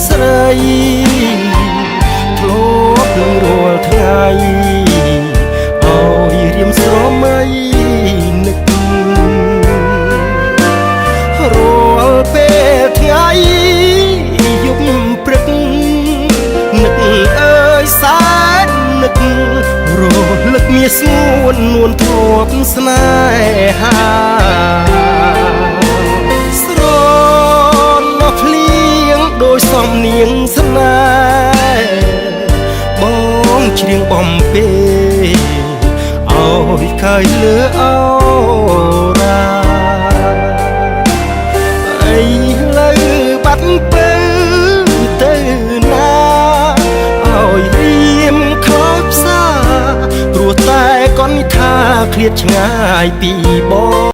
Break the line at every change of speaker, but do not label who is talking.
ស្រីធ្លាប់នឹងរាល់ថ្ងៃឲ្យរៀមស្រមៃនឹករាល់ពេលថ្ងៃយប់ព្រឹកនឹកអើយសែននឹករលឹកមាសស្ងួននួនធ្លាប់ស្នេហាស្រណោះភ្លៀងដោយសំនៀងស្នេហ៍បងច្រៀងបំពេឲ្យកាយលើអូរាអីលើបាត់ទៅទៅណាឲ្យរៀមខោផ្សាព្រោះតែកូនថាឃ្លាតឆ្ងាយពីបង